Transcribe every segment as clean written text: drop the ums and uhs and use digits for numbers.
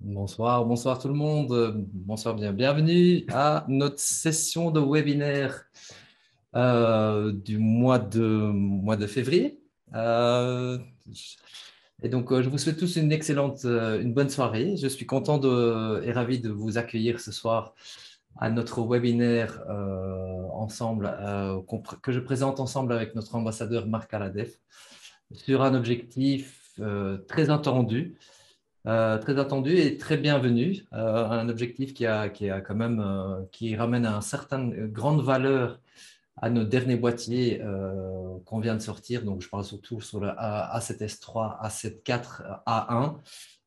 Bonsoir, bonsoir tout le monde. Bonsoir, bienvenue à notre session de webinaire du mois de février. Euh, je vous souhaite tous une excellente, une bonne soirée. Je suis content et ravi de vous accueillir ce soir à notre webinaire ensemble, que je présente ensemble avec notre ambassadeur Marc Aladef sur un objectif très attendu et très bienvenu. Un objectif qui a quand même, qui ramène à une certaine grande valeur à nos derniers boîtiers qu'on vient de sortir. Donc, je parle surtout sur le A7S3, A7 IV, A1.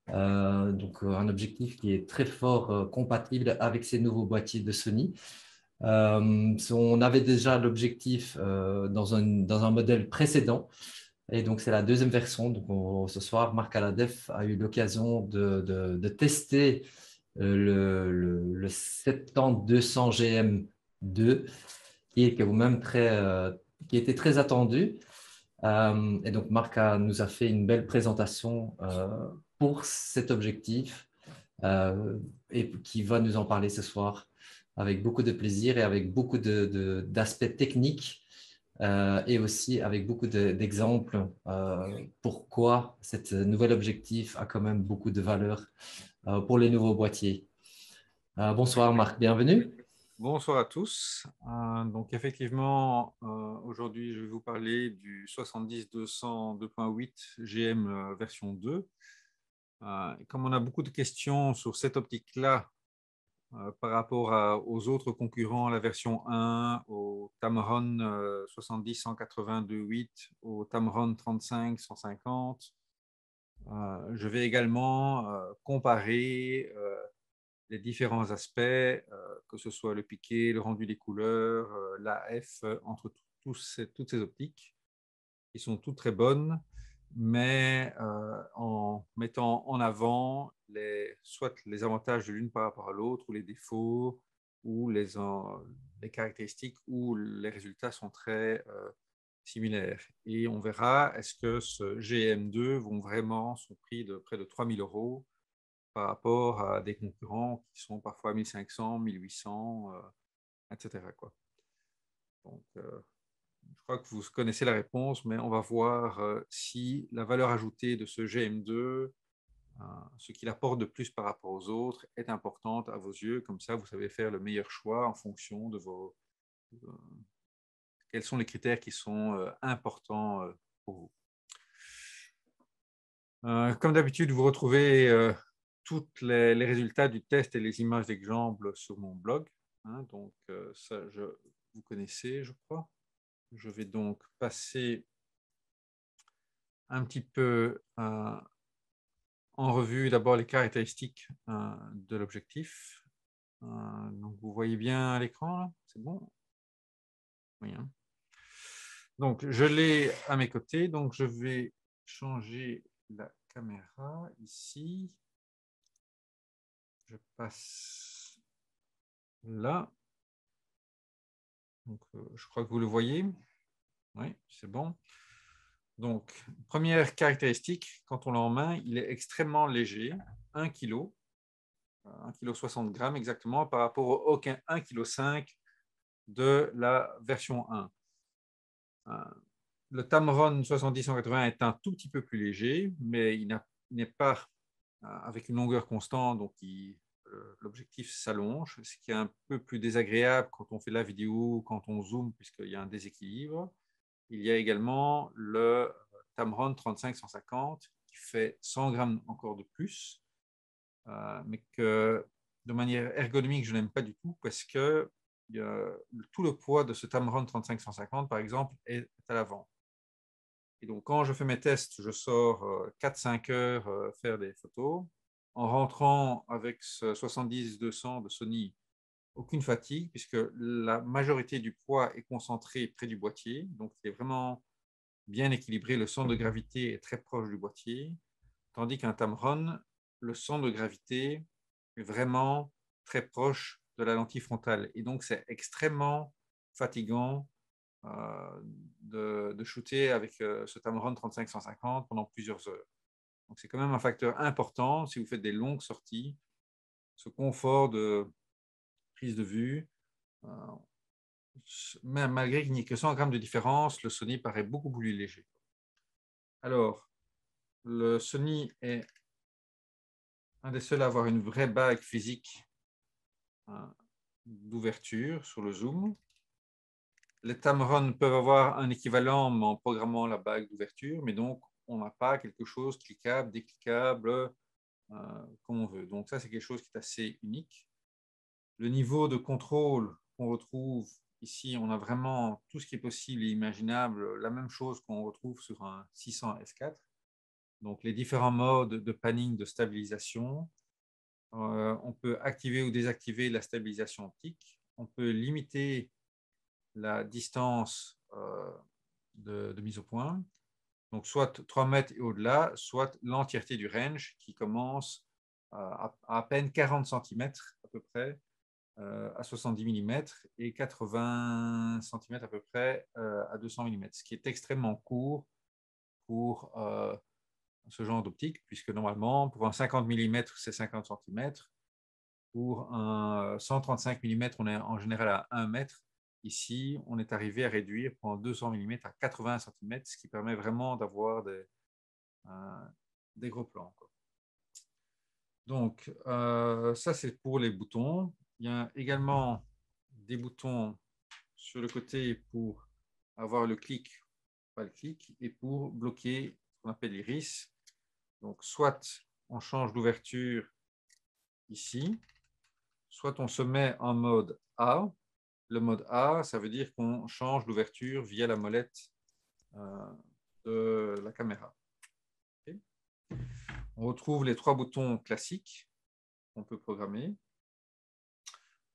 Un objectif qui est très fort compatible avec ces nouveaux boîtiers de Sony. On avait déjà l'objectif dans un modèle précédent. Et donc, c'est la deuxième version. Donc, ce soir, Marc Aladef a eu l'occasion de tester le 70-200 GM2, qui est quand même qui était très attendu. Et donc, nous a fait une belle présentation pour cet objectif et qui va nous en parler ce soir avec beaucoup de plaisir et avec beaucoup d'aspects techniques et aussi avec beaucoup d'exemples pourquoi cet nouvel objectif a quand même beaucoup de valeur pour les nouveaux boîtiers. Bonsoir Marc, bienvenue. Bonsoir à tous. Donc effectivement, aujourd'hui, je vais vous parler du 70-200 2.8 GM version 2. Comme on a beaucoup de questions sur cette optique-là par rapport aux autres concurrents, la version 1, au Tamron 70-180 2.8, au Tamron 35-150, je vais également comparer les différents aspects, que ce soit le piqué, le rendu des couleurs, l'AF, entre toutes ces optiques, qui sont toutes très bonnes, mais en mettant en avant soit les avantages de l'une par rapport à l'autre, ou les défauts, ou les caractéristiques où les résultats sont très similaires. Et on verra, est-ce que ce GM2 vont vraiment son prix de près de 3000 euros par rapport à des concurrents qui sont parfois 1500, 1800, etc., quoi. Donc, je crois que vous connaissez la réponse, mais on va voir si la valeur ajoutée de ce GM2, ce qu'il apporte de plus par rapport aux autres, est importante à vos yeux. Comme ça, vous savez faire le meilleur choix en fonction de euh, quels sont les critères qui sont importants pour vous. Comme d'habitude, vous retrouvez tous les résultats du test et les images d'exemple sur mon blog. Donc, ça, vous connaissez, je crois. Je vais donc passer un petit peu en revue d'abord les caractéristiques de l'objectif. Donc, vous voyez bien à l'écran, là? C'est bon? Oui, hein. Donc, je l'ai à mes côtés. Donc, je vais changer la caméra ici. Je passe là. Donc, je crois que vous le voyez. Oui, c'est bon. Donc, première caractéristique, quand on l'a en main, il est extrêmement léger, 1 kg, 1,60 kg exactement, par rapport au 1,5 kg de la version 1. Le Tamron 70-180 est un tout petit peu plus léger, mais il n'est pas avec une longueur constante, donc l'objectif s'allonge, ce qui est un peu plus désagréable quand on fait la vidéo, quand on zoome, puisqu'il y a un déséquilibre. Il y a également le Tamron 35-150 qui fait 100 grammes encore de plus, mais que de manière ergonomique, je n'aime pas du tout parce que tout le poids de ce Tamron 35-150, par exemple, est à l'avant. Et donc, quand je fais mes tests, je sors 4-5 heures faire des photos. En rentrant avec ce 70-200 de Sony, aucune fatigue, puisque la majorité du poids est concentré près du boîtier. Donc, il est vraiment bien équilibré. Le centre de gravité est très proche du boîtier. Tandis qu'un Tamron, le centre de gravité est vraiment très proche de la lentille frontale. Et donc, c'est extrêmement fatigant de shooter avec ce Tamron 35-150 pendant plusieurs heures. Donc, c'est quand même un facteur important si vous faites des longues sorties. Ce confort de prise de vue, même malgré qu'il n'y ait que 100 grammes de différence, le Sony paraît beaucoup plus léger. Alors, le Sony est un des seuls à avoir une vraie bague physique d'ouverture sur le zoom. Les Tamron peuvent avoir un équivalent en programmant la bague d'ouverture, mais donc on n'a pas quelque chose cliquable, décliquable, comme on veut. Donc ça, c'est quelque chose qui est assez unique. Le niveau de contrôle qu'on retrouve ici, on a vraiment tout ce qui est possible et imaginable, la même chose qu'on retrouve sur un 600 S4. Donc les différents modes de panning, de stabilisation. On peut activer ou désactiver la stabilisation optique. On peut limiter la distance de mise au point. Donc, soit 3 mètres et au-delà, soit l'entièreté du range qui commence à peine 40 cm à peu près, à 70 mm et 80 cm à peu près à 200 mm, ce qui est extrêmement court pour ce genre d'optique, puisque normalement, pour un 50 mm, c'est 50 cm. Pour un 135 mm, on est en général à 1 mètre. Ici, on est arrivé à réduire pour un 200 mm à 80 cm, ce qui permet vraiment d'avoir des gros plans, quoi. Donc, ça, c'est pour les boutons. Il y a également des boutons sur le côté pour avoir le clic, pas le clic, et pour bloquer ce qu'on appelle l'iris. Donc, soit on change d'ouverture ici, soit on se met en mode A. Le mode A, ça veut dire qu'on change d'ouverture via la molette de la caméra. Okay. On retrouve les 3 boutons classiques qu'on peut programmer.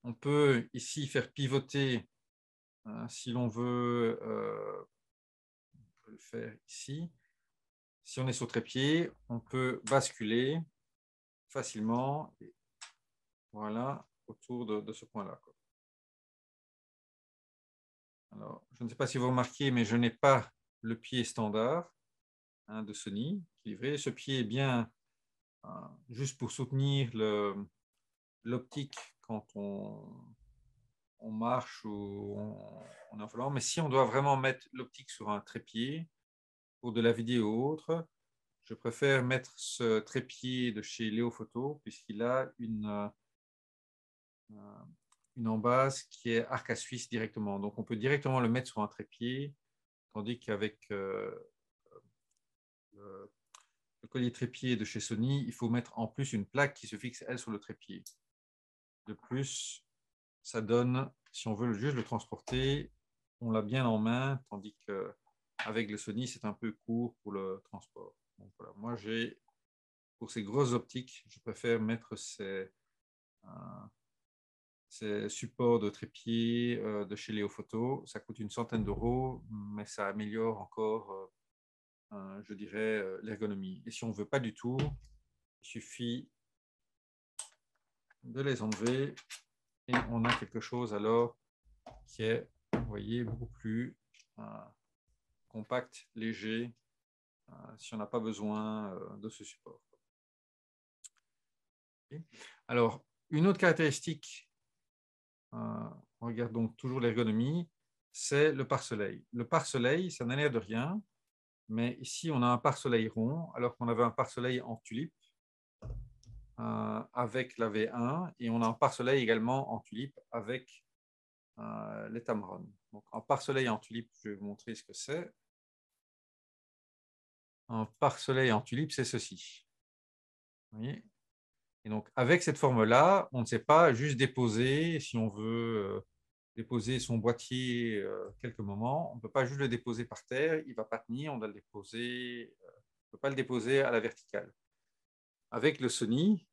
On peut ici faire pivoter, si l'on veut, on peut le faire ici. Si on est sur trépied, on peut basculer facilement, voilà, autour de ce point-là. Alors, je ne sais pas si vous remarquez, mais je n'ai pas le pied standard de Sony qui est livré. Ce pied est bien juste pour soutenir l'optique quand on marche ou on est en volant. Mais si on doit vraiment mettre l'optique sur un trépied pour de la vidéo ou autre, je préfère mettre ce trépied de chez Léo Photo puisqu'il a une embase qui est arc à suisse directement. Donc, on peut directement le mettre sur un trépied, tandis qu'avec le collier trépied de chez Sony, il faut mettre en plus une plaque qui se fixe, elle, sur le trépied. De plus, ça donne, si on veut juste le transporter, on l'a bien en main, tandis qu'avec le Sony, c'est un peu court pour le transport. Donc, voilà. Moi, pour ces grosses optiques, je préfère mettre ces supports de trépied de chez Léo Photo. Ça coûte une centaine d'euros, mais ça améliore encore, je dirais, l'ergonomie. Et si on ne veut pas du tout, il suffit de les enlever et on a quelque chose alors qui est, vous voyez, beaucoup plus compact, léger, si on n'a pas besoin de ce support. Okay. Alors, une autre caractéristique, on regarde donc toujours l'ergonomie, c'est le pare-soleil. Le pare-soleil, ça n'a l'air de rien, mais ici, on a un pare-soleil rond, alors qu'on avait un pare-soleil en tulipe avec la V1, et on a un pare-soleil également en tulipe avec les Tamron. Donc, un pare-soleil en tulipe, je vais vous montrer ce que c'est. Un pare-soleil en tulipe, c'est ceci. Vous voyez ? Et donc, avec cette forme-là, on ne sait pas juste déposer, si on veut déposer son boîtier quelques moments, on ne peut pas juste le déposer par terre, il ne va pas tenir, on doit le déposer, on ne peut pas le déposer à la verticale. Avec le Sony,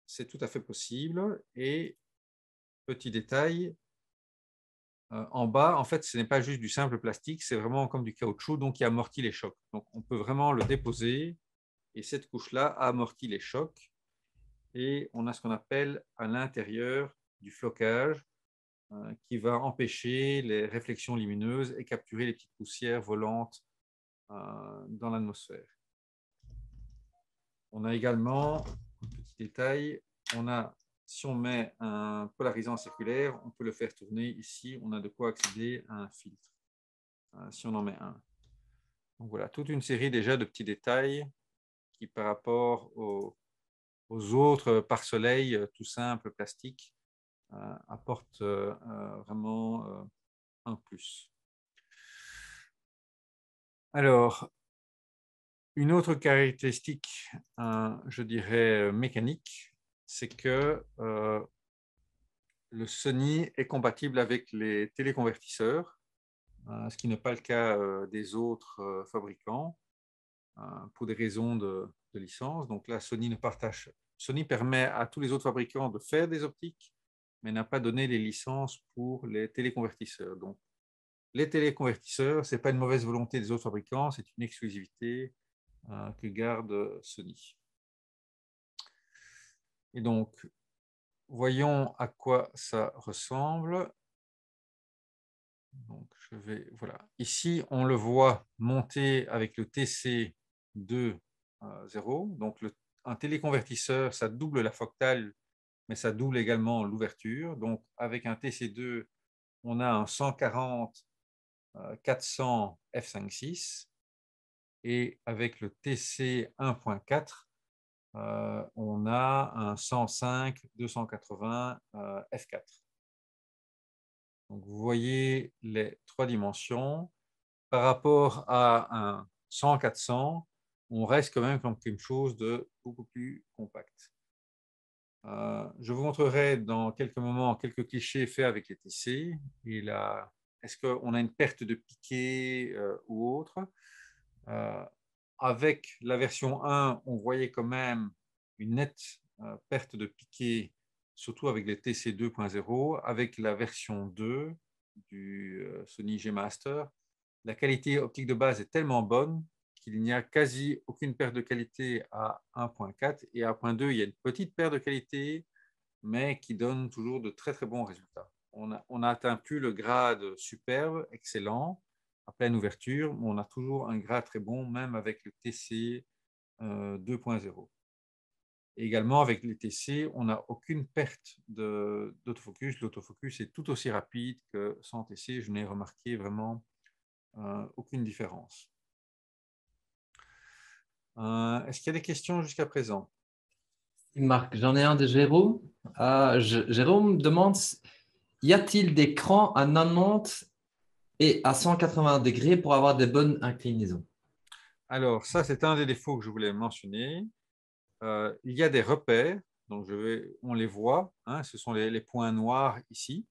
c'est tout à fait possible. Et petit détail, en bas, en fait, ce n'est pas juste du simple plastique, c'est vraiment comme du caoutchouc, donc il amortit les chocs. Donc, on peut vraiment le déposer, et cette couche-là amortit les chocs. Et on a ce qu'on appelle à l'intérieur du flocage qui va empêcher les réflexions lumineuses et capturer les petites poussières volantes dans l'atmosphère. On a également, un petit détail, si on met un polarisant circulaire, on peut le faire tourner ici. On a de quoi accéder à un filtre, si on en met un. Donc voilà, toute une série déjà de petits détails qui, par rapport aux autres pare-soleil tout simples plastiques, apportent vraiment un plus. Alors, une autre caractéristique, je dirais mécanique, c'est que le Sony est compatible avec les téléconvertisseurs, ce qui n'est pas le cas des autres fabricants pour des raisons de licence. Donc là, Sony permet à tous les autres fabricants de faire des optiques, mais n'a pas donné les licences pour les téléconvertisseurs. Donc, les téléconvertisseurs, ce n'est pas une mauvaise volonté des autres fabricants, c'est une exclusivité que garde Sony. Et donc, voyons à quoi ça ressemble. Donc, voilà. Ici, on le voit monter avec le TC2.0. Donc, un téléconvertisseur, ça double la focale, mais ça double également l'ouverture. Donc, avec un TC2, on a un 140 400 f5.6 et avec le TC 1.4, on a un 105 280 f4. Donc, vous voyez les trois dimensions. Par rapport à un 100-400, on reste quand même comme quelque chose de beaucoup plus compact. Je vous montrerai dans quelques moments quelques clichés faits avec les TC. Est-ce qu'on a une perte de piqué ou autre? Avec la version 1, on voyait quand même une nette perte de piqué, surtout avec les TC 2.0. Avec la version 2 du Sony G Master, la qualité optique de base est tellement bonne qu'il n'y a quasi aucune perte de qualité à 1.4 et à 1.2, il y a une petite perte de qualité, mais qui donne toujours de très très bons résultats. On n'a atteint plus le grade superbe, excellent, à pleine ouverture, mais on a toujours un grade très bon, même avec le TC 2.0. Également, avec les TC, on n'a aucune perte d'autofocus. L'autofocus est tout aussi rapide que sans TC. Je n'ai remarqué vraiment aucune différence. Est-ce qu'il y a des questions jusqu'à présent? Marc, j'en ai un de Jérôme. Jérôme demande, y a-t-il des crans à 90 et à 180 degrés pour avoir des bonnes inclinaisons? Alors, ça, c'est un des défauts que je voulais mentionner. Il y a des repères, donc on les voit, hein, ce sont les points noirs ici.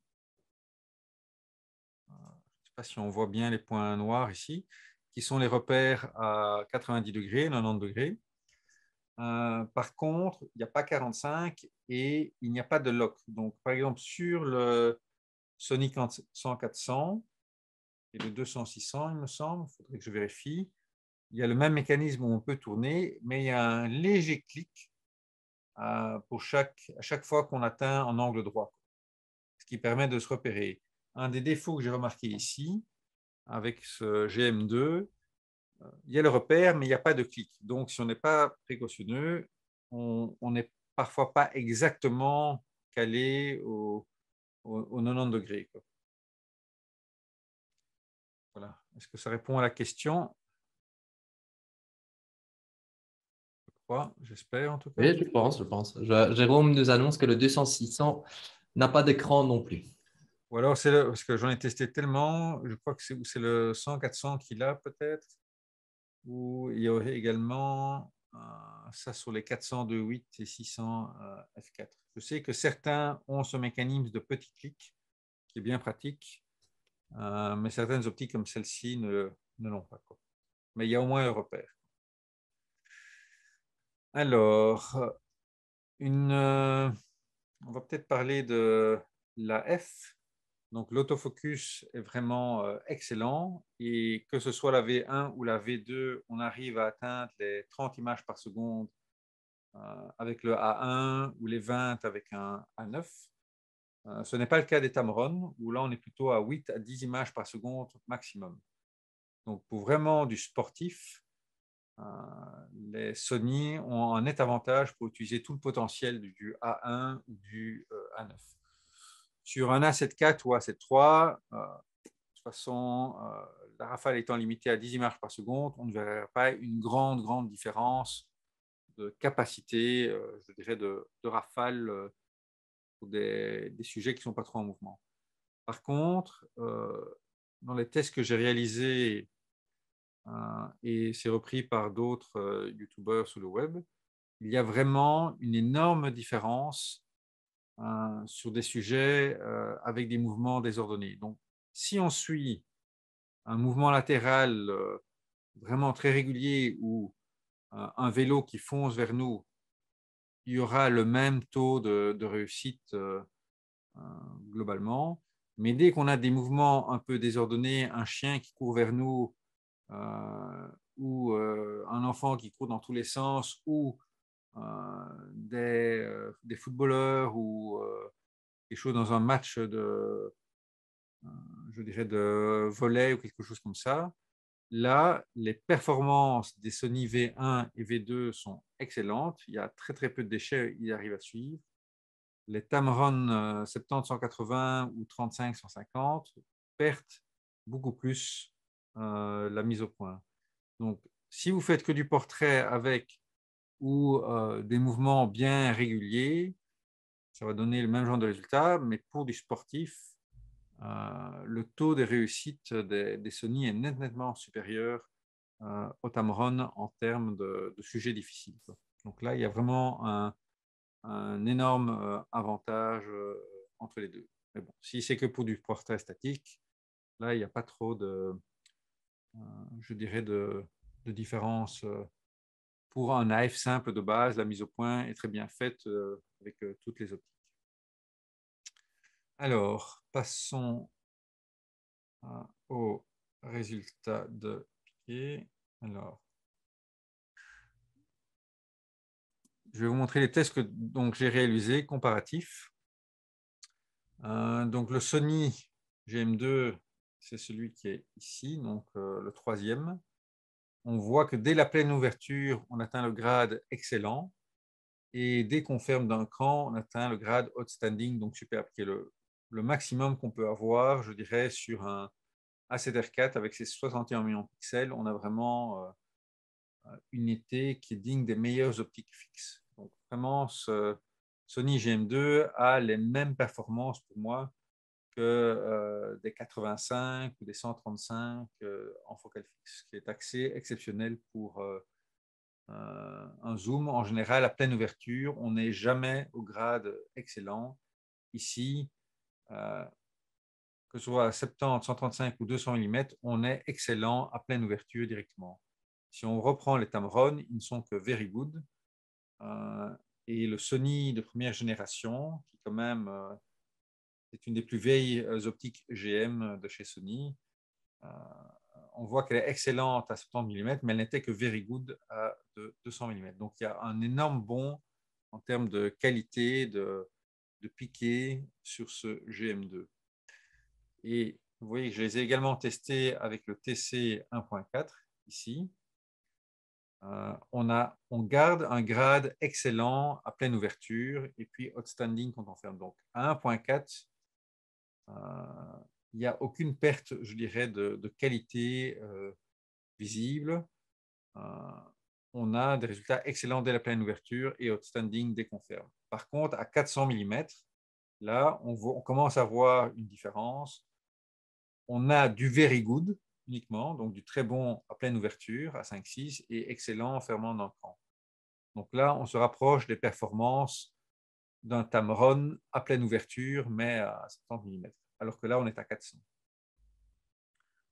Je ne sais pas si on voit bien les points noirs ici, qui sont les repères à 90 degrés, 90 degrés. Par contre, il n'y a pas 45 et il n'y a pas de lock. Donc, par exemple, sur le Sony 100-400 et le 200-600, il me semble, il faudrait que je vérifie, il y a le même mécanisme où on peut tourner, mais il y a un léger clic à chaque fois qu'on atteint en angle droit, ce qui permet de se repérer. Un des défauts que j'ai remarqué ici, avec ce GM2, il y a le repère, mais il n'y a pas de clic. Donc, si on n'est pas précautionneux, on n'est parfois pas exactement calé au 90 degrés, quoi. Voilà. Est-ce que ça répond à la question? Je crois, j'espère en tout cas. Oui, je pense, je pense. Jérôme nous annonce que le 200-600 n'a pas d'écran non plus. Ou alors, parce que j'en ai testé tellement, je crois que c'est le 100-400 qu'il a peut-être, ou il y aurait également ça sur les 402.8 et 600 f4. Je sais que certains ont ce mécanisme de petit clic qui est bien pratique, mais certaines optiques comme celle-ci ne l'ont pas, quoi. Mais il y a au moins un repère. Alors, on va peut-être parler de la F. Donc, l'autofocus est vraiment excellent et que ce soit la V1 ou la V2, on arrive à atteindre les 30 images par seconde avec le A1 ou les 20 avec un A9. Ce n'est pas le cas des Tamron où là, on est plutôt à 8 à 10 images par seconde maximum. Donc, pour vraiment du sportif, les Sony ont un net avantage pour utiliser tout le potentiel du A1 ou du A9. Sur un A7 IV ou A7 III, de toute façon, la rafale étant limitée à 10 images par seconde, on ne verrait pas une grande différence de capacité, je dirais, de rafale pour des sujets qui ne sont pas trop en mouvement. Par contre, dans les tests que j'ai réalisés, et c'est repris par d'autres YouTubeurs sur le web, il y a vraiment une énorme différence sur des sujets avec des mouvements désordonnés. Donc, si on suit un mouvement latéral vraiment très régulier ou un vélo qui fonce vers nous, il y aura le même taux de réussite globalement. Mais dès qu'on a des mouvements un peu désordonnés, un chien qui court vers nous ou un enfant qui court dans tous les sens ou des footballeurs ou quelque chose dans un match je dirais de volley ou quelque chose comme ça, là, les performances des Sony V1 et V2 sont excellentes. Il y a très peu de déchets, ils arrivent à suivre. Les Tamron 70-180 ou 35-150 perdent beaucoup plus la mise au point. Donc, si vous faites que du portrait avec ou des mouvements bien réguliers, ça va donner le même genre de résultat, mais pour du sportif, le taux de réussite des Sony est nettement supérieur au Tamron en termes de sujets difficiles. Donc là, il y a vraiment un énorme avantage entre les deux. Mais bon, si c'est que pour du portrait statique, là, il n'y a pas trop je dirais, de différence. Pour un AF simple de base, la mise au point est très bien faite avec toutes les optiques. Alors, passons au résultat de Piquet. Alors, je vais vous montrer les tests que j'ai réalisés comparatifs. Donc, le Sony GM2, c'est celui qui est ici, donc le troisième. On voit que dès la pleine ouverture, on atteint le grade excellent. Et dès qu'on ferme d'un cran, on atteint le grade outstanding, donc superbe, qui est le maximum qu'on peut avoir, je dirais, sur un A7R4 avec ses 61 millions de pixels. On a vraiment une unité qui est digne des meilleures optiques fixes. Donc vraiment, ce Sony GM2 a les mêmes performances pour moi que des 85 ou des 135 en focale fixe, qui est assez exceptionnel pour un zoom. En général, à pleine ouverture, on n'est jamais au grade excellent. Ici, que ce soit à 70, 135 ou 200 mm, on est excellent à pleine ouverture directement. Si on reprend les Tamron, ils ne sont que very good. Et le Sony de première génération, qui quand même est une des plus vieilles optiques GM de chez Sony, on voit qu'elle est excellente à 70 mm, mais elle n'était que very good à 200 mm. Donc il y a un énorme bond en termes de qualité, de piqué sur ce GM2. Et vous voyez que je les ai également testés avec le TC 1.4 ici. On garde un grade excellent à pleine ouverture et puis outstanding quand on ferme. Donc à 1.4, il n'y a aucune perte, je dirais, de qualité visible. On a des résultats excellents dès la pleine ouverture et outstanding dès qu'on ferme. Par contre, à 400 mm, là, on commence à voir une différence. On a du very good uniquement, donc du très bon à pleine ouverture à 5,6 et excellent en fermant d'un cran. Donc là, on se rapproche des performances d'un Tamron à pleine ouverture, mais à 70 mm, alors que là, on est à 400.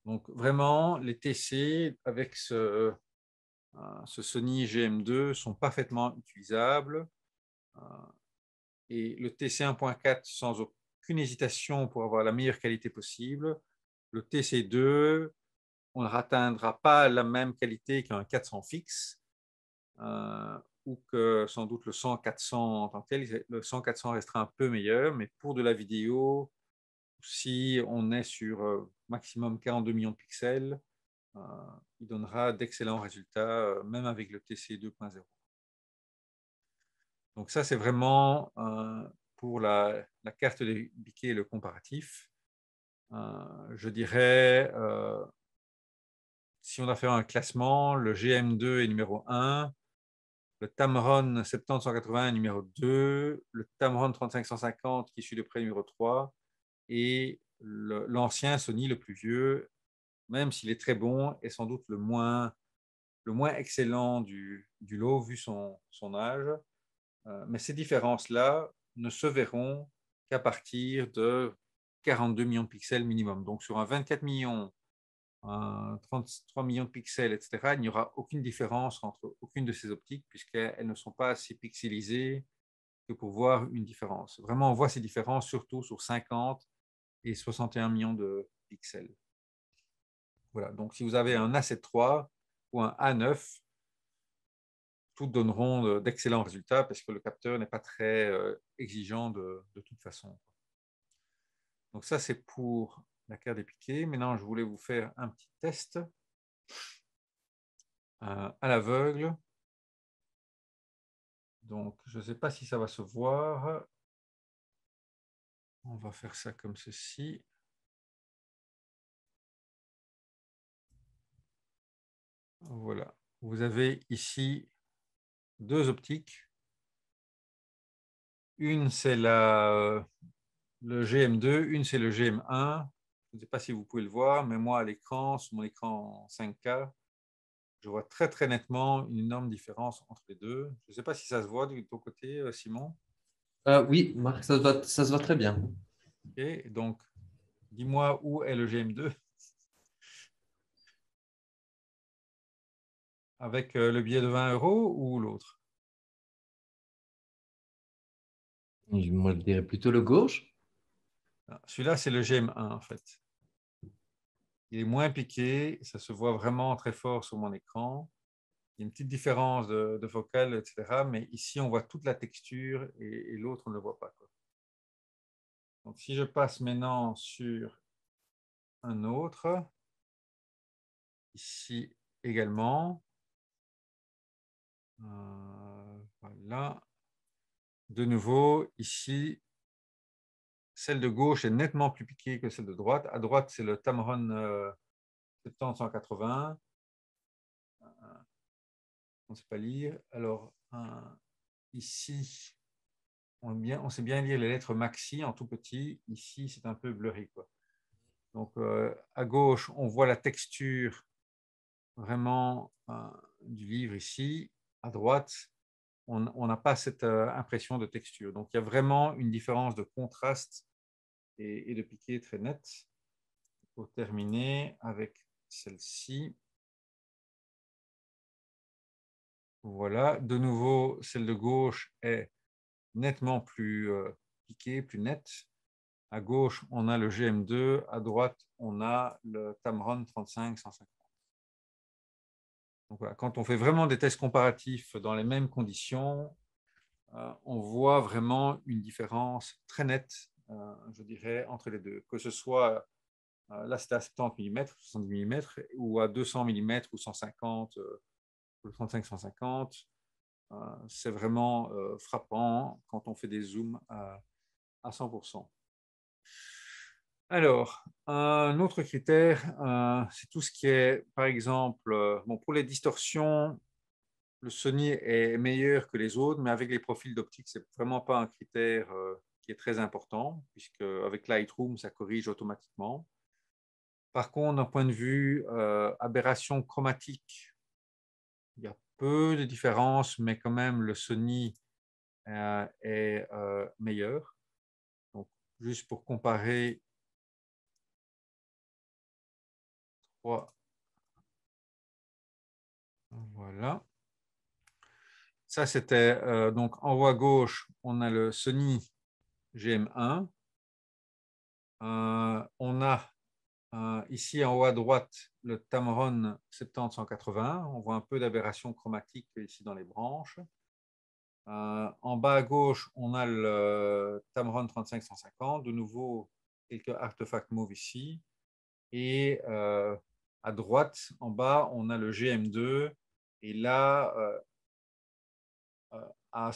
Donc vraiment, les TC avec ce Sony GM2 sont parfaitement utilisables. Et le TC 1.4 sans aucune hésitation pour avoir la meilleure qualité possible. Le TC2, on ne atteindra pas la même qualité qu'un 400 fixe ou que sans doute le 100-400 en tant que tel. Le 100-400 restera un peu meilleur, mais pour de la vidéo, si on est sur maximum 42 millions de pixels, il donnera d'excellents résultats, même avec le TC 2.0. Donc ça, c'est vraiment pour la carte des piquets et le comparatif. Je dirais, si on a fait un classement, le GM2 est numéro 1, le Tamron 70-180 est numéro 2, le Tamron 35-150 qui suit de près numéro 3, et l'ancien Sony, le plus vieux, même s'il est très bon, est sans doute le moins excellent du lot vu son âge. Mais ces différences-là ne se verront qu'à partir de 42 millions de pixels minimum. Donc sur un 24 millions, un 33 millions de pixels, etc., il n'y aura aucune différence entre aucune de ces optiques puisqu'elles ne sont pas assez pixelisées que pour voir une différence. Vraiment, on voit ces différences surtout sur 50 et 61 millions de pixels. Voilà, donc si vous avez un A7 III ou un A9, toutes donneront d'excellents résultats parce que le capteur n'est pas très exigeant de toute façon. Donc ça, c'est pour la carte des piquets. Maintenant, je voulais vous faire un petit test à l'aveugle. Donc, je ne sais pas si ça va se voir. On va faire ça comme ceci. Voilà. Vous avez ici deux optiques. Une, c'est le GM2, une, c'est le GM1. Je ne sais pas si vous pouvez le voir, mais moi, à l'écran, sur mon écran 5K, je vois très, très nettement une énorme différence entre les deux. Je ne sais pas si ça se voit de ton côté, Simon. Oui, Marc, ça se voit très bien. Okay. Donc, dis-moi où est le GM2 avec le billet de 20 euros ou l'autre? Moi, je dirais plutôt le gauche. Celui-là, c'est le GM1 en fait. Il est moins piqué, ça se voit vraiment très fort sur mon écran. Il y a une petite différence de focale, etc. Mais ici, on voit toute la texture et l'autre, on ne le voit pas, quoi. Donc, si je passe maintenant sur un autre, ici également, voilà. De nouveau, ici, celle de gauche est nettement plus piquée que celle de droite. À droite, c'est le Tamron 70-180. On ne sait pas lire. Alors, ici, on sait bien lire les lettres maxi en tout petit. Ici, c'est un peu blurry, quoi. Donc, à gauche, on voit la texture vraiment du livre ici. À droite, on n'a pas cette impression de texture. Donc, il y a vraiment une différence de contraste et de piqué très nette. Pour terminer avec celle-ci. Voilà. De nouveau, celle de gauche est nettement plus piquée, plus nette. À gauche, on a le GM2. À droite, on a le Tamron 35-150. Donc voilà, quand on fait vraiment des tests comparatifs dans les mêmes conditions, on voit vraiment une différence très nette, je dirais, entre les deux. Que ce soit, là c'était à 70 mm, 70 mm, ou à 200 mm ou 150, ou 35-150. C'est vraiment frappant quand on fait des zooms à 100%. Alors, un autre critère, c'est tout ce qui est, par exemple, bon, pour les distorsions, le Sony est meilleur que les autres, mais avec les profils d'optique, ce n'est vraiment pas un critère qui est très important, puisque avec Lightroom, ça corrige automatiquement. Par contre, d'un point de vue aberration chromatique, il y a peu de différences, mais quand même, le Sony est meilleur. Donc, juste pour comparer, voilà. Ça, c'était donc en haut à gauche, on a le Sony GM1. On a ici en haut à droite le Tamron 70-180. On voit un peu d'aberration chromatique ici dans les branches. En bas à gauche, on a le Tamron 35-150. De nouveau, quelques artefacts mauves ici. Et à à droite, en bas, on a le GM2. Et là, à,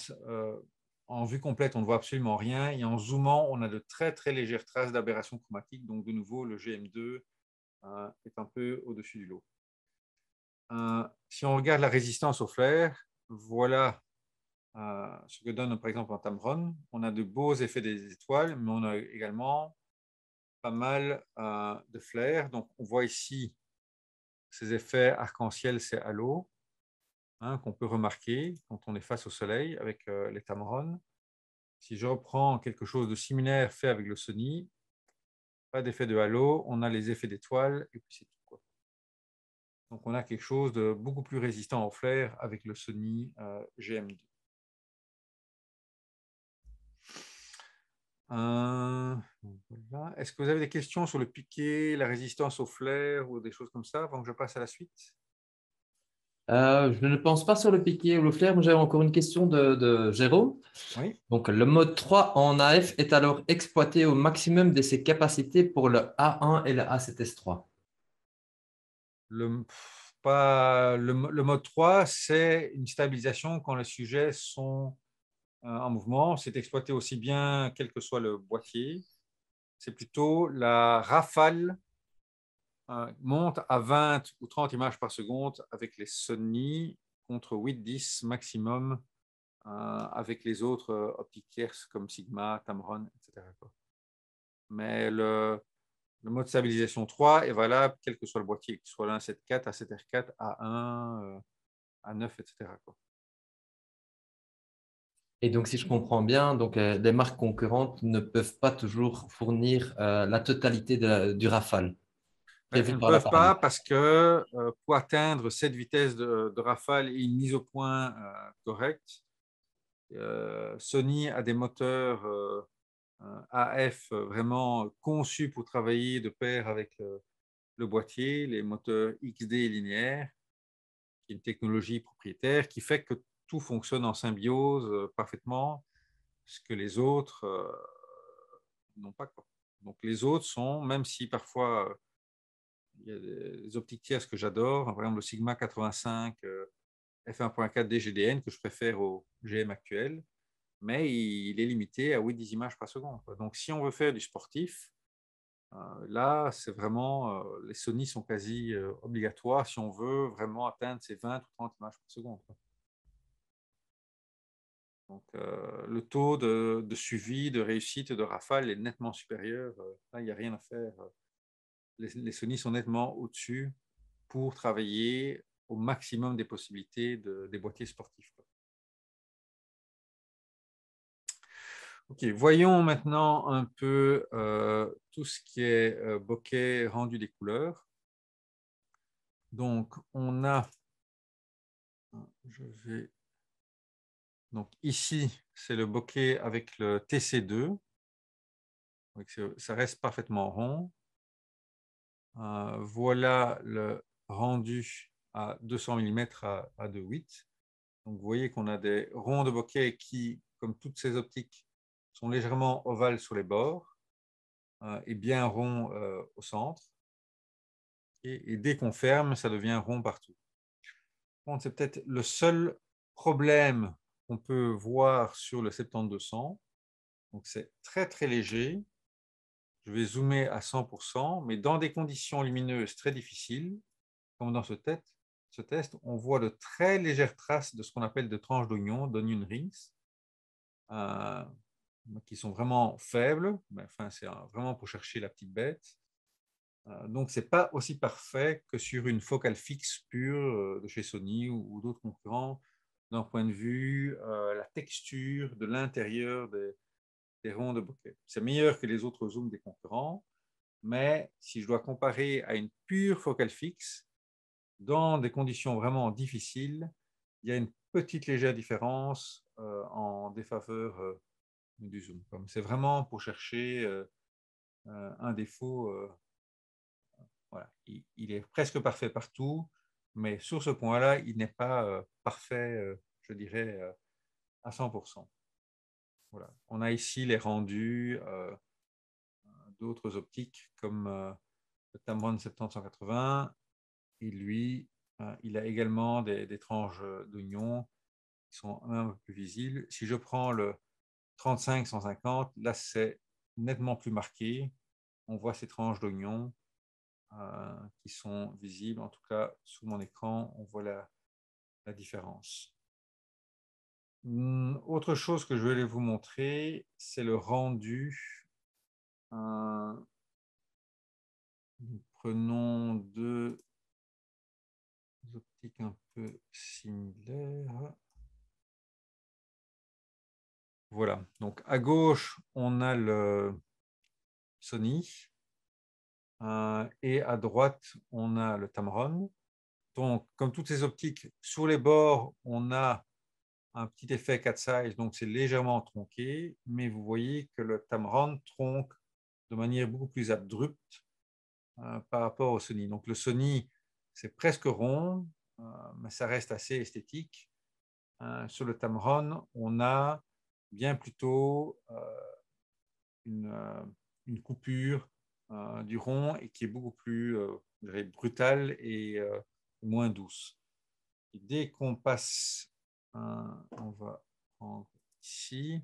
en vue complète, on ne voit absolument rien. Et en zoomant, on a de très, très légères traces d'aberration chromatique. Donc, de nouveau, le GM2 est un peu au-dessus du lot. Si on regarde la résistance au flair, voilà ce que donne par exemple un Tamron. On a de beaux effets des étoiles, mais on a également pas mal de flair. Donc, on voit ici ces effets arc-en-ciel, c'est halo, qu'on peut remarquer quand on est face au soleil avec les Tamron. Si je reprends quelque chose de similaire fait avec le Sony, pas d'effet de halo, on a les effets d'étoiles et puis c'est tout, quoi. Donc on a quelque chose de beaucoup plus résistant au flair avec le Sony GM2. Voilà. Est-ce que vous avez des questions sur le piqué, la résistance au flair ou des choses comme ça avant que je passe à la suite? Je ne pense pas sur le piqué ou le flair, mais j'avais encore une question de Jérôme. Oui. Donc, le mode 3 en AF est alors exploité au maximum de ses capacités pour le A1 et le A7S3. Le mode 3, c'est une stabilisation quand les sujets sont en mouvement. C'est exploité aussi bien quel que soit le boîtier. C'est plutôt la rafale monte à 20 ou 30 images par seconde avec les Sony contre 8-10 maximum avec les autres optiques tierces comme Sigma, Tamron, etc. Mais le mode stabilisation 3 est valable quel que soit le boîtier, que ce soit l'A7IV, A7R4, A1, A9, etc. Et donc, si je comprends bien, donc, les marques concurrentes ne peuvent pas toujours fournir la totalité du Rafale prévu Elles ne par peuvent l'appareil. pas parce que pour atteindre cette vitesse de rafale et une mise au point correcte, Sony a des moteurs AF vraiment conçus pour travailler de pair avec le boîtier, les moteurs XD linéaires, qui est une technologie propriétaire qui fait que tout fonctionne en symbiose parfaitement, ce que les autres n'ont pas, quoi. Donc les autres sont, même si parfois il y a des optiques tierces que j'adore, par exemple le Sigma 85 f1.4 DGDN que je préfère au GM actuel, mais il est limité à 8-10 images par seconde, quoi. Donc si on veut faire du sportif, là c'est vraiment, les Sony sont quasi obligatoires si on veut vraiment atteindre ces 20 ou 30 images par seconde, quoi. Donc le taux de suivi, de réussite et de rafale est nettement supérieur. Là, il n'y a rien à faire. Les Sony sont nettement au-dessus pour travailler au maximum des possibilités des boîtiers sportifs, quoi. Ok, voyons maintenant un peu tout ce qui est bokeh rendu des couleurs. Donc, on a, je vais, donc ici, c'est le bokeh avec le TC2. Donc, ça reste parfaitement rond. Voilà le rendu à 200 mm à 2,8. Donc, vous voyez qu'on a des ronds de bokeh qui, comme toutes ces optiques, sont légèrement ovales sur les bords et bien ronds au centre. Et dès qu'on ferme, ça devient rond partout. Bon, c'est peut-être le seul problème qu'on peut voir sur le 70-200. Donc, c'est très, très léger. Je vais zoomer à 100%, mais dans des conditions lumineuses très difficiles, comme dans ce test, on voit de très légères traces de ce qu'on appelle de tranches d'onion rings, euh, qui sont vraiment faibles. Mais enfin, c'est vraiment pour chercher la petite bête. Donc, ce n'est pas aussi parfait que sur une focale fixe pure de chez Sony ou d'autres concurrents d'un point de vue la texture de l'intérieur des ronds de bokeh. C'est meilleur que les autres zooms des concurrents, mais si je dois comparer à une pure focale fixe, dans des conditions vraiment difficiles, il y a une petite légère différence en défaveur du zoom. C'est vraiment pour chercher un défaut. Voilà. Il est presque parfait partout, mais sur ce point-là, il n'est pas parfait, je dirais, à 100%. Voilà. On a ici les rendus d'autres optiques comme le Tamron 70-180 et lui, il a également des tranches d'oignons qui sont un peu plus visibles. Si je prends le 35-150, là, c'est nettement plus marqué. On voit ces tranches d'oignons qui sont visibles. En tout cas, sous mon écran, on voit la différence. Autre chose que je vais vous montrer, c'est le rendu. Nous prenons deux optiques un peu similaires. Voilà, donc à gauche, on a le Sony et à droite, on a le Tamron. Donc, comme toutes ces optiques, sur les bords, on a un petit effet cat size, donc c'est légèrement tronqué, mais vous voyez que le Tamron tronque de manière beaucoup plus abrupte par rapport au Sony. Donc le Sony, c'est presque rond, mais ça reste assez esthétique. Sur le Tamron, on a bien plutôt une coupure du rond et qui est beaucoup plus brutale et moins douce. Et dès qu'on passe, on va prendre ici,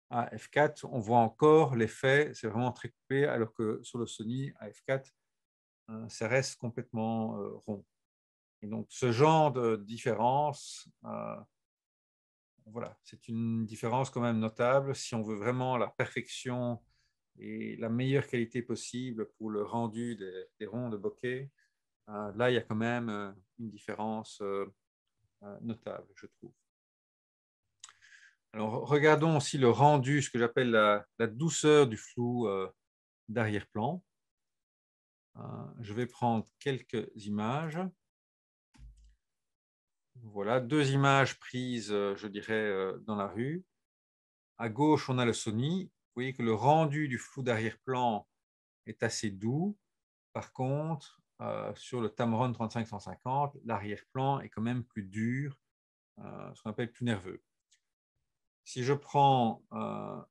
à F4, on voit encore l'effet, c'est vraiment très coupé, alors que sur le Sony, à F4, ça reste complètement rond. Et donc, ce genre de différence, voilà, c'est une différence quand même notable. Si on veut vraiment la perfection et la meilleure qualité possible pour le rendu des ronds de bokeh, là, il y a quand même une différence notable, je trouve. Alors, regardons aussi le rendu, ce que j'appelle la douceur du flou d'arrière-plan. Je vais prendre quelques images. Voilà, deux images prises, je dirais, dans la rue. À gauche, on a le Sony. Vous voyez que le rendu du flou d'arrière-plan est assez doux. Par contre, sur le Tamron 35-150, l'arrière-plan est quand même plus dur, ce qu'on appelle plus nerveux. Si je prends, ça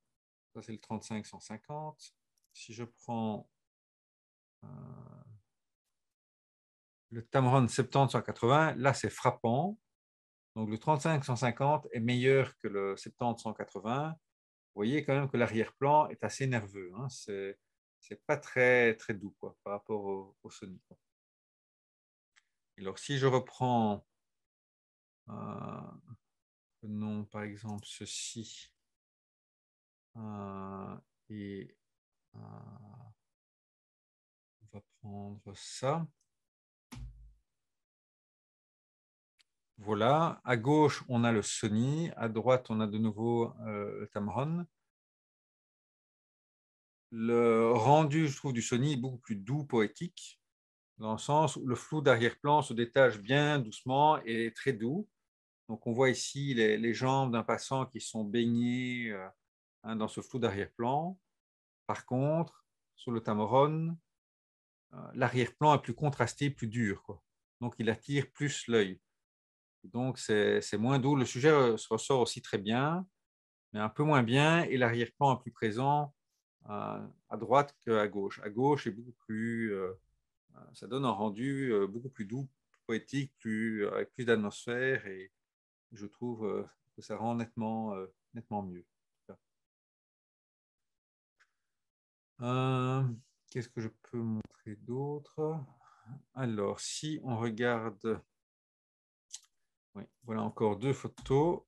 c'est le 35-150, si je prends le Tamron 70-180, là c'est frappant. Donc le 35-150 est meilleur que le 70-180. Vous voyez quand même que l'arrière-plan est assez nerveux. Hein. C'est pas très, très doux quoi, par rapport au Sony. Alors si je reprends, prenons par exemple ceci, et on va prendre ça. Voilà, à gauche, on a le Sony, à droite, on a de nouveau le Tamron. Le rendu, je trouve, du Sony est beaucoup plus doux, poétique, dans le sens où le flou d'arrière-plan se détache bien doucement et est très doux. Donc, on voit ici les jambes d'un passant qui sont baignées dans ce flou d'arrière-plan. Par contre, sur le Tamron, l'arrière-plan est plus contrasté, plus dur, quoi. Donc, il attire plus l'œil. Donc, c'est moins doux. Le sujet se ressort aussi très bien, mais un peu moins bien, et l'arrière-plan est plus présent à droite qu'à gauche. À gauche est beaucoup plus, ça donne un rendu beaucoup plus doux, poétique, avec plus d'atmosphère, et je trouve que ça rend nettement mieux. Qu'est-ce que je peux montrer d'autre? Alors, si on regarde, oui, voilà encore deux photos.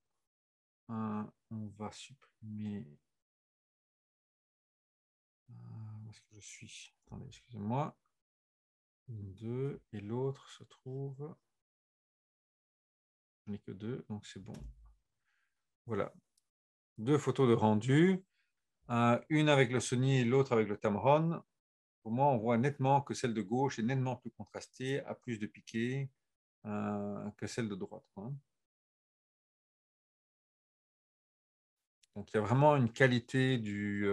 On va supprimer. Où est-ce que je suis? Attendez, excusez-moi. Une, deux, et l'autre se trouve. Je n'ai que deux, donc c'est bon. Voilà. Deux photos de rendu. Une avec le Sony et l'autre avec le Tamron. Pour moi, on voit nettement que celle de gauche est nettement plus contrastée, a plus de piqué que celle de droite, quoi. Donc, il y a vraiment une qualité du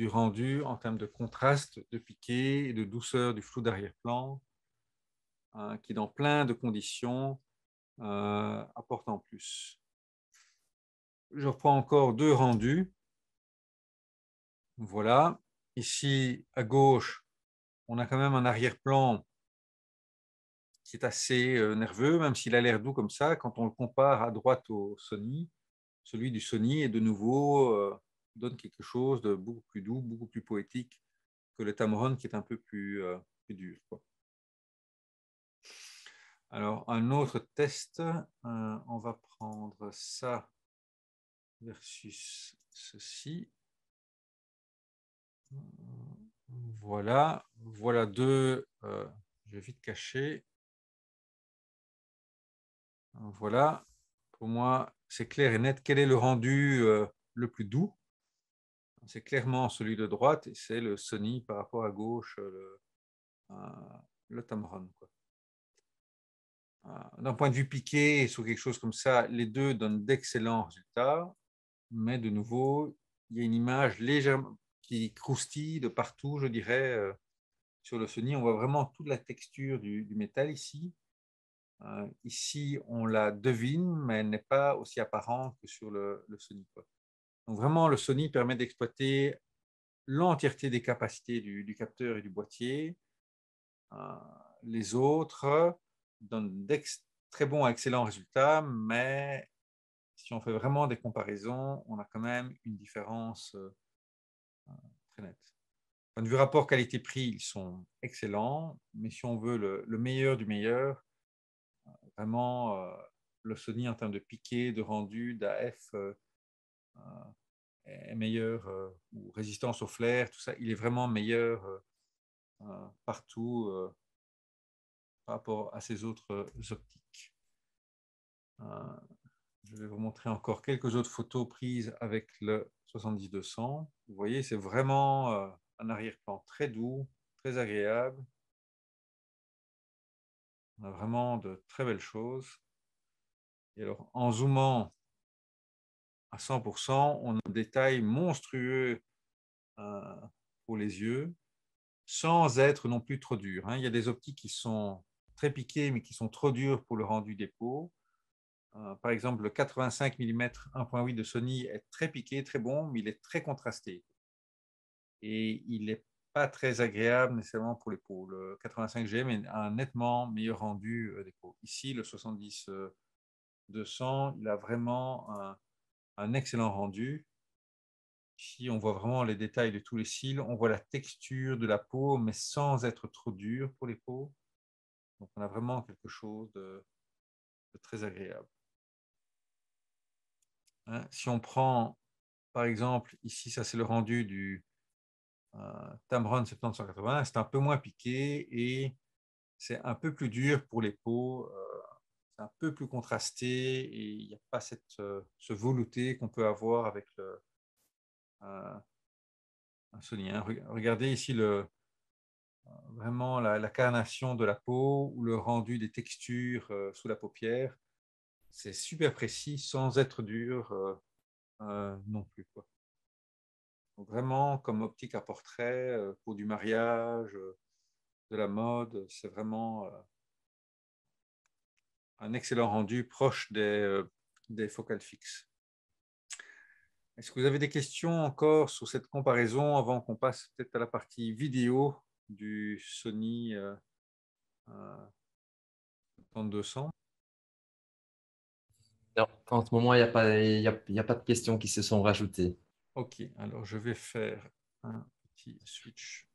rendu en termes de contraste, de piqué et de douceur du flou d'arrière-plan qui, dans plein de conditions, apporte en plus. Je reprends encore deux rendus. Voilà. Ici, à gauche, on a quand même un arrière-plan qui est assez nerveux, même s'il a l'air doux comme ça. Quand on le compare à droite au Sony, celui du Sony est de nouveau donne quelque chose de beaucoup plus doux, beaucoup plus poétique que le Tamron qui est un peu plus dur, quoi. Alors, un autre test, on va prendre ça versus ceci. Voilà, voilà deux, je vais vite cacher. Voilà, pour moi, c'est clair et net. Quel est le rendu le plus doux? C'est clairement celui de droite et c'est le Sony par rapport à gauche, le Tamron, quoi. D'un point de vue piqué, sur quelque chose comme ça, les deux donnent d'excellents résultats, mais de nouveau, il y a une image légèrement qui croustille de partout, je dirais, sur le Sony. On voit vraiment toute la texture du métal ici. Ici, on la devine, mais elle n'est pas aussi apparente que sur le Sony, quoi. Donc vraiment, le Sony permet d'exploiter l'entièreté des capacités du capteur et du boîtier. Les autres donnent très bons à excellents résultats, mais si on fait vraiment des comparaisons, on a quand même une différence très nette. Point de vue rapport qualité-prix, ils sont excellents, mais si on veut le meilleur du meilleur, vraiment, le Sony en termes de piqué, de rendu, d'AF est meilleur, ou résistance au flair, tout ça, il est vraiment meilleur partout par rapport à ces autres optiques. Je vais vous montrer encore quelques autres photos prises avec le 70-200. Vous voyez, c'est vraiment un arrière-plan très doux, très agréable. On a vraiment de très belles choses. Et alors, en zoomant à 100%, on a un détail monstrueux pour les yeux, sans être non plus trop dur. Il y a des optiques qui sont très piquées, mais qui sont trop dures pour le rendu des peaux. Par exemple, le 85 mm 1.8 de Sony est très piqué, très bon, mais il est très contrasté. Et il n'est pas très agréable nécessairement pour les peaux. Le 85 GM a un nettement meilleur rendu des peaux. Ici, le 70-200, il a vraiment un excellent rendu. Ici, on voit vraiment les détails de tous les cils. On voit la texture de la peau, mais sans être trop dur pour les peaux. Donc, on a vraiment quelque chose de très agréable. Si on prend, par exemple, ici, ça c'est le rendu du Tamron 70-180, c'est un peu moins piqué et c'est un peu plus dur pour les peaux. C'est un peu plus contrasté et il n'y a pas ce velouté qu'on peut avoir avec un Sony. Regardez ici vraiment la carnation de la peau ou le rendu des textures sous la paupière. C'est super précis sans être dur non plus, quoi. Donc vraiment comme optique à portrait pour du mariage, de la mode, c'est vraiment un excellent rendu proche des focales fixes. Est-ce que vous avez des questions encore sur cette comparaison avant qu'on passe peut-être à la partie vidéo du Sony 3200? Non, en ce moment, il n'y a pas, il y a pas de questions qui se sont rajoutées. Ok, alors je vais faire un petit switch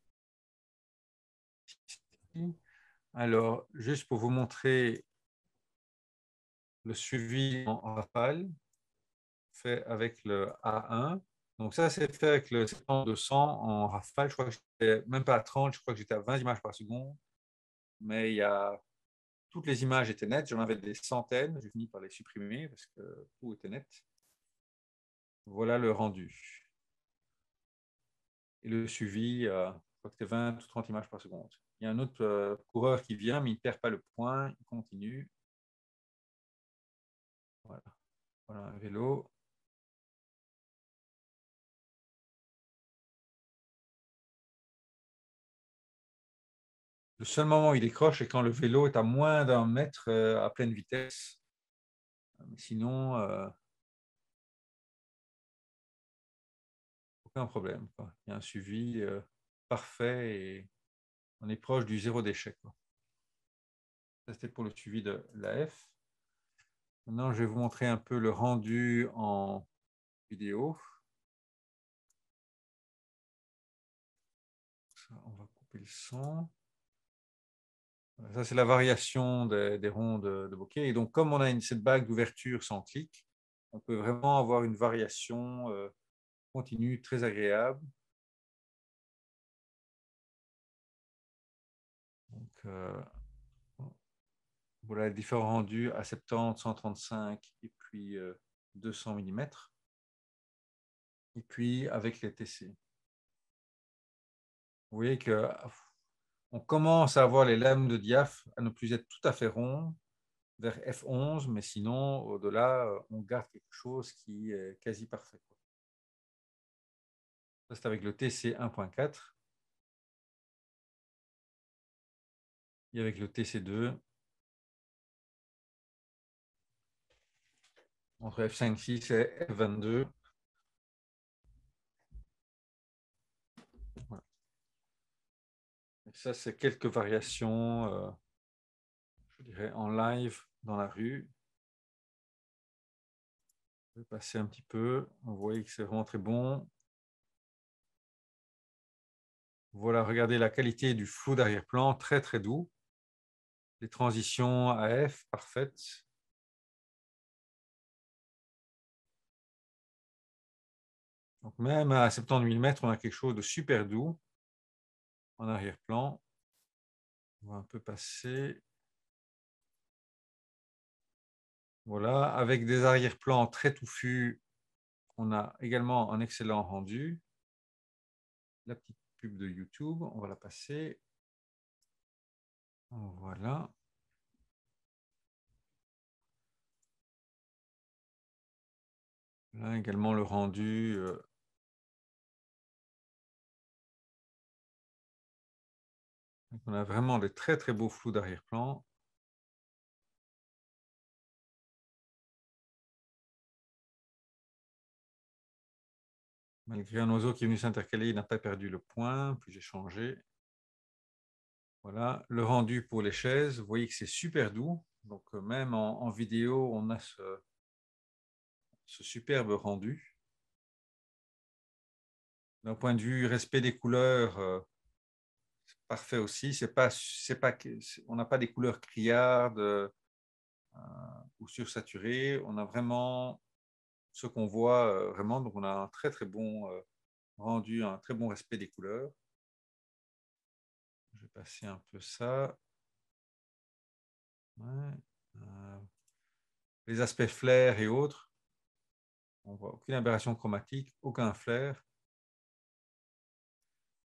ici. Alors, juste pour vous montrer le suivi en rafale fait avec le A1. Donc ça, c'est fait avec le 70-200 en rafale. Je crois que j'étais même pas à 30, je crois que j'étais à 20 images par seconde. Mais toutes les images étaient nettes. J'en avais des centaines. J'ai fini par les supprimer parce que tout était net. Voilà le rendu. Et le suivi, je crois que c'était 20 ou 30 images par seconde. Il y a un autre coureur qui vient, mais il ne perd pas le point. Il continue. Voilà, voilà un vélo. Le seul moment où il décroche, c'est quand le vélo est à moins d'un mètre à pleine vitesse. Mais sinon, aucun problème, quoi. Il y a un suivi parfait et on est proche du zéro déchet, quoi. Ça, c'était pour le suivi de l'AF. Maintenant, je vais vous montrer un peu le rendu en vidéo. Ça, on va couper le son. Ça, c'est la variation des ronds de bokeh. Et donc, comme on a cette bague d'ouverture sans clic, on peut vraiment avoir une variation continue très agréable. Donc, voilà les différents rendus à 70, 135 et puis 200 mm. Et puis avec les TC. Vous voyez que on commence à avoir les lames de diaph à ne plus être tout à fait ronds vers F11, mais sinon, au-delà, on garde quelque chose qui est quasi parfait. Ça, c'est avec le TC 1.4 et avec le TC2 entre F5.6 et F22. Voilà. Et ça, c'est quelques variations, je dirais, en live dans la rue. Je vais passer un petit peu. Vous voyez que c'est vraiment très bon. Voilà, regardez la qualité du flou d'arrière-plan, très très doux. Les transitions AF, parfaites. Donc même à 70 mm, on a quelque chose de super doux en arrière-plan. On va un peu passer. Voilà, avec des arrière-plans très touffus, on a également un excellent rendu. La petite pub de YouTube, on va la passer. Voilà. Là également le rendu. On a vraiment des très très beaux flous d'arrière-plan. Malgré un oiseau qui est venu s'intercaler, il n'a pas perdu le point. Puis j'ai changé. Voilà, le rendu pour les chaises. Vous voyez que c'est super doux. Donc même en vidéo, on a ce superbe rendu. D'un point de vue respect des couleurs, c'est parfait aussi. On n'a pas des couleurs criardes ou sursaturées. On a vraiment ce qu'on voit vraiment. Donc on a un très très bon rendu, un très bon respect des couleurs. Je vais passer un peu ça. Ouais. Les aspects flair et autres. On voit aucune aberration chromatique, aucun flair.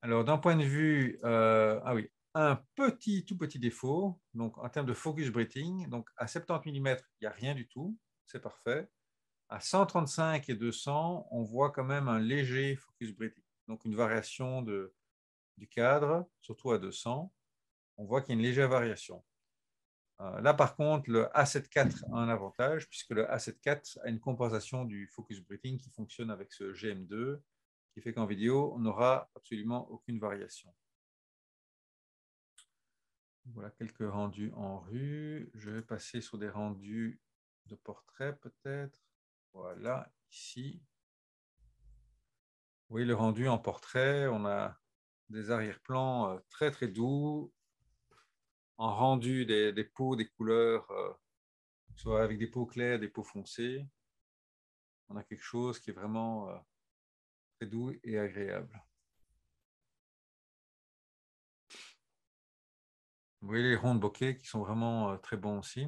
Alors, d'un point de vue, ah oui, un tout petit défaut, donc en termes de focus breathing, donc à 70 mm, il n'y a rien du tout, c'est parfait. À 135 et 200, on voit quand même un léger focus breathing, donc une variation du cadre, surtout à 200. On voit qu'il y a une légère variation. Là, par contre, le A7IV a un avantage, puisque le A7IV a une compensation du focus breathing qui fonctionne avec ce GM2, qui fait qu'en vidéo, on n'aura absolument aucune variation. Voilà quelques rendus en rue. Je vais passer sur des rendus de portrait peut-être. Voilà, ici. Vous voyez le rendu en portrait. On a des arrière-plans très très doux. En rendu des peaux, des couleurs, soit avec des peaux claires, des peaux foncées. On a quelque chose qui est vraiment très doux et agréable. Vous voyez les ronds de bokeh qui sont vraiment très bons aussi.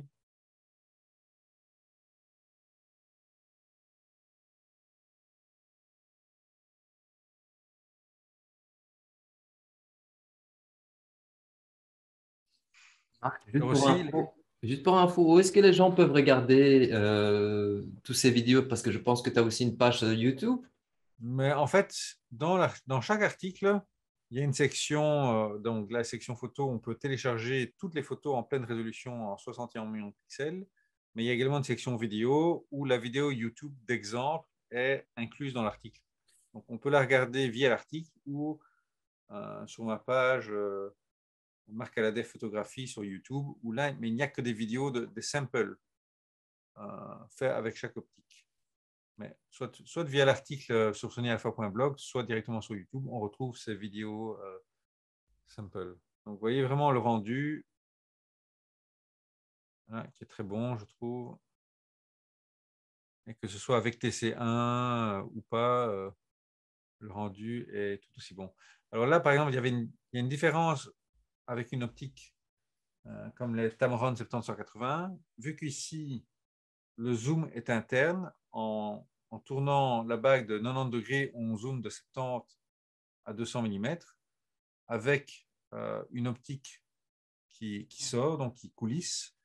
Marc, Alors aussi, juste pour info, où est-ce que les gens peuvent regarder tous ces vidéos? Parce que je pense que tu as aussi une page YouTube. mais en fait, dans chaque article, il y a une section, donc la section photo, on peut télécharger toutes les photos en pleine résolution en 61 millions de pixels, mais il y a également une section vidéo où la vidéo YouTube d'exemple est incluse dans l'article. Donc on peut la regarder via l'article ou sur ma page Marc Aladet Photographie sur YouTube, où là, mais il n'y a que des vidéos, des samples faits avec chaque optique. Mais soit via l'article sur sonyalpha.blog, soit directement sur YouTube, on retrouve ces vidéos samples. Donc, vous voyez vraiment le rendu qui est très bon, je trouve. Et que ce soit avec TC1 ou pas, le rendu est tout aussi bon. Alors là, par exemple, il y a une différence avec une optique comme les Tamron 70-180. Vu qu'ici, le zoom est interne, en tournant la bague de 90 degrés, on zoome de 70 à 200 mm avec une optique qui sort, donc qui coulisse.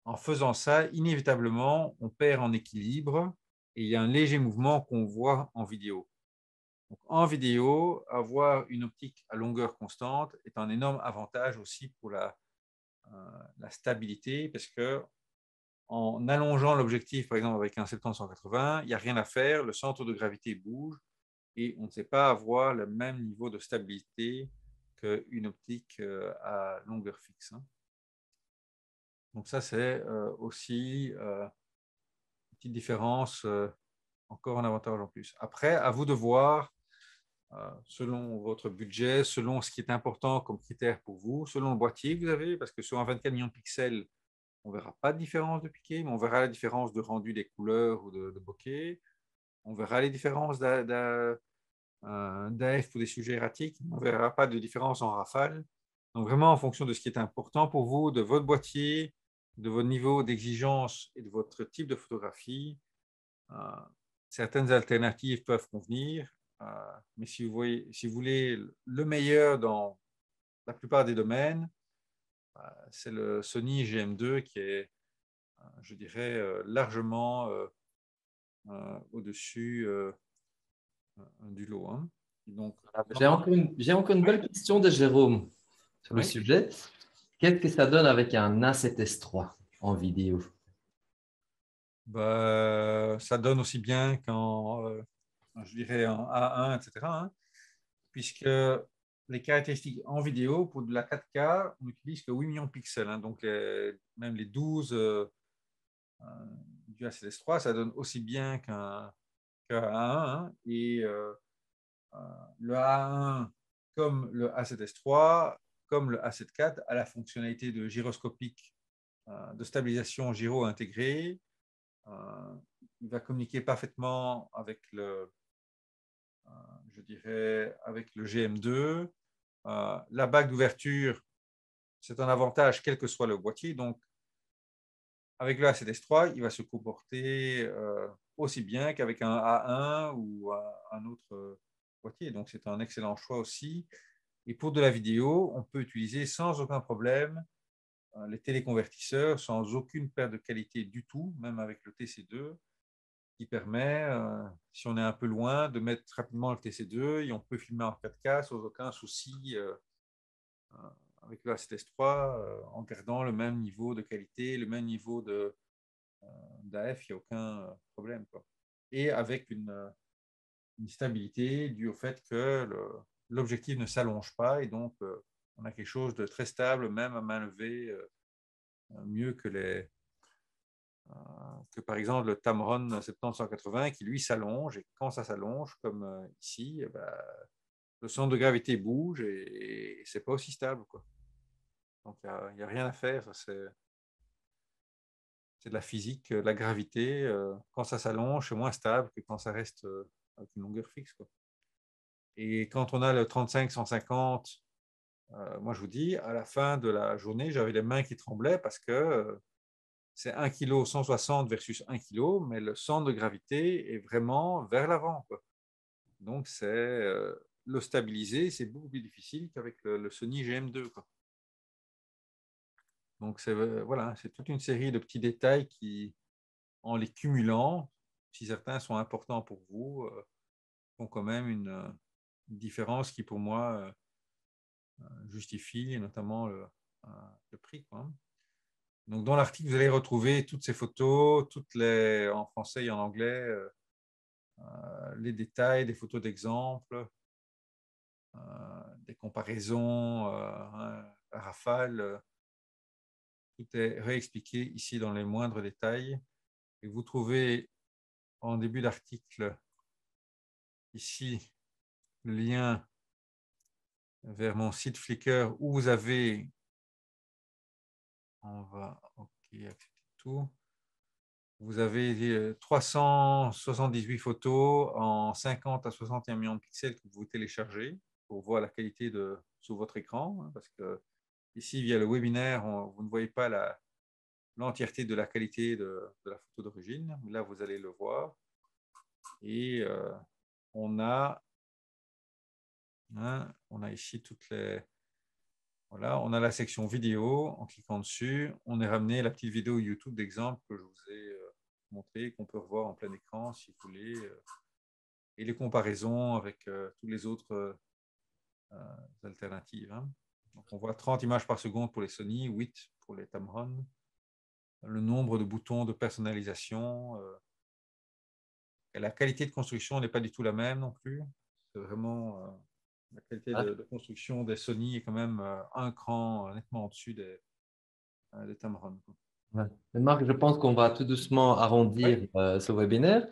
En faisant ça, inévitablement, on perd en équilibre et il y a un léger mouvement qu'on voit en vidéo. Donc, en vidéo, avoir une optique à longueur constante est un énorme avantage aussi pour la stabilité, parce que en allongeant l'objectif, par exemple avec un 70-180, il n'y a rien à faire, le centre de gravité bouge et on ne sait pas avoir le même niveau de stabilité qu'une optique à longueur fixe. Donc ça, c'est aussi une petite différence, encore un avantage en plus. Après, à vous de voir, selon votre budget, selon ce qui est important comme critère pour vous, selon le boîtier que vous avez, parce que sur un 24 millions de pixels, on ne verra pas de différence de piqué, mais on verra la différence de rendu des couleurs ou de bokeh. On verra les différences d'AF pour des sujets erratiques. On ne verra pas de différence en rafale. Donc vraiment, en fonction de ce qui est important pour vous, de votre boîtier, de votre niveau d'exigence et de votre type de photographie, certaines alternatives peuvent convenir. Mais si vous voulez le meilleur dans la plupart des domaines, c'est le Sony GM2 qui est, je dirais, largement au-dessus du lot. Donc, J'ai encore une belle question de Jérôme sur le oui. sujet. Qu'est-ce que ça donne avec un A7S3 en vidéo? Ça donne aussi bien qu'en, je dirais, en A1, etc. Puisque les caractéristiques en vidéo, pour de la 4K, on n'utilise que 8 millions de pixels. Donc, même les 12 du A7S3, ça donne aussi bien qu'un A1. Et le A1, comme le A7S3, comme le A7 IV, a la fonctionnalité de gyroscopique, de stabilisation gyro intégrée. Il va communiquer parfaitement avec je dirais, avec le GM2. La bague d'ouverture, c'est un avantage quel que soit le boîtier. Donc, avec le A7S3, il va se comporter aussi bien qu'avec un A1 ou un autre boîtier. Donc, c'est un excellent choix aussi. Et pour de la vidéo, on peut utiliser sans aucun problème les téléconvertisseurs sans aucune perte de qualité du tout, même avec le TC2, qui permet, si on est un peu loin, de mettre rapidement le TC2 et on peut filmer en 4K sans aucun souci avec le A7S3 en gardant le même niveau de qualité, le même niveau d'AF, il n'y a aucun problème, quoi. Et avec une stabilité due au fait que l'objectif ne s'allonge pas et donc on a quelque chose de très stable, même à main levée, mieux que par exemple le Tamron 70-180 qui lui s'allonge et quand ça s'allonge, comme ici, le centre de gravité bouge et c'est pas aussi stable, quoi. Donc il n'y a rien à faire, c'est de la physique, de la gravité. Quand ça s'allonge, c'est moins stable que quand ça reste avec une longueur fixe, quoi. Et quand on a le 35-150, moi je vous dis, à la fin de la journée, j'avais les mains qui tremblaient parce que c'est 1 kg 160 versus 1 kg, mais le centre de gravité est vraiment vers l'avant, quoi. Donc le stabiliser, c'est beaucoup plus difficile qu'avec le Sony GM2, quoi. Donc voilà, c'est toute une série de petits détails qui, en les cumulant, si certains sont importants pour vous, font quand même une différence qui, pour moi, justifie, et notamment le prix, quoi. Donc, dans l'article, vous allez retrouver toutes ces photos, en français et en anglais, les détails, des photos d'exemple, des comparaisons à rafale. Tout est réexpliqué ici dans les moindres détails. Et vous trouvez en début d'article ici le lien vers mon site Flickr où vous avez, on va, OK, accepter tout. Vous avez 378 photos en 50 à 61 millions de pixels que vous téléchargez pour voir la qualité sous votre écran. Hein, parce que ici, via le webinaire, vous ne voyez pas l'entièreté de la qualité de la photo d'origine. Là, vous allez le voir. Et on a ici toutes les... Voilà, on a la section vidéo. En cliquant dessus, on est ramené à la petite vidéo YouTube d'exemple que je vous ai montré, qu'on peut revoir en plein écran si vous voulez, et les comparaisons avec toutes les autres alternatives. Hein. Donc, on voit 30 images par seconde pour les Sony, 8 pour les Tamron. Le nombre de boutons de personnalisation. Et la qualité de construction n'est pas du tout la même non plus. C'est vraiment... la qualité de construction des Sony est quand même un cran nettement au-dessus des Tamron. Ouais. Mais Marc, je pense qu'on va tout doucement arrondir Oui. ce webinaire.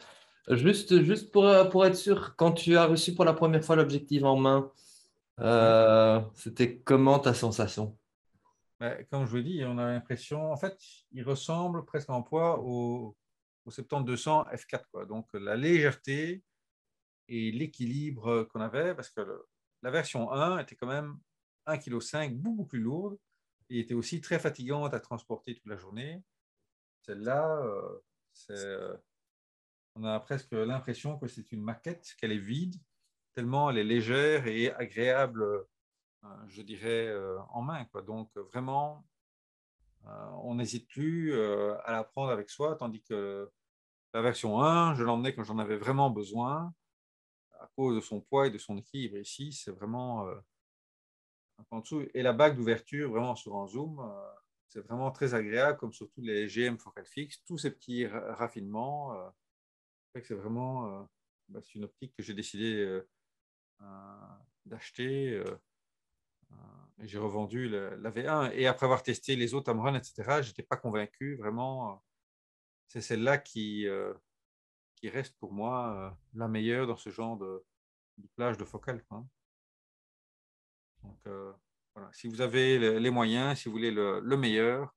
Juste pour être sûr, quand tu as reçu pour la première fois l'objectif en main, Oui. c'était comment ta sensation? Comme je vous l'ai dit, on a l'impression, en fait, il ressemble presque en poids au 70-200 F4, quoi. Donc, la légèreté et l'équilibre qu'on avait, parce que la version 1 était quand même 1,5 kg, beaucoup plus lourde, et était aussi très fatigante à transporter toute la journée. Celle-là, on a presque l'impression que c'est une maquette, qu'elle est vide, tellement elle est légère et agréable, je dirais, en main, quoi. Donc, vraiment, on n'hésite plus à la prendre avec soi, tandis que la version 1, je l'emmenais quand j'en avais vraiment besoin, à cause de son poids et de son équilibre. Ici, c'est vraiment un peu en dessous. Et la bague d'ouverture, vraiment sur un zoom, c'est vraiment très agréable, comme sur tous les GM focal fixe, tous ces petits raffinements. C'est vraiment c'est une optique que j'ai décidé d'acheter. Et j'ai revendu la V1. Et après avoir testé les autres Tamron, etc., je n'étais pas convaincu. Vraiment, c'est celle-là qui reste pour moi la meilleure dans ce genre de plage de focale. Quoi. Donc, voilà. Si vous avez les moyens, si vous voulez le meilleur,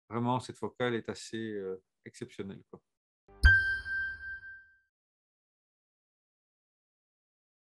vraiment, cette focale est assez exceptionnelle. Quoi.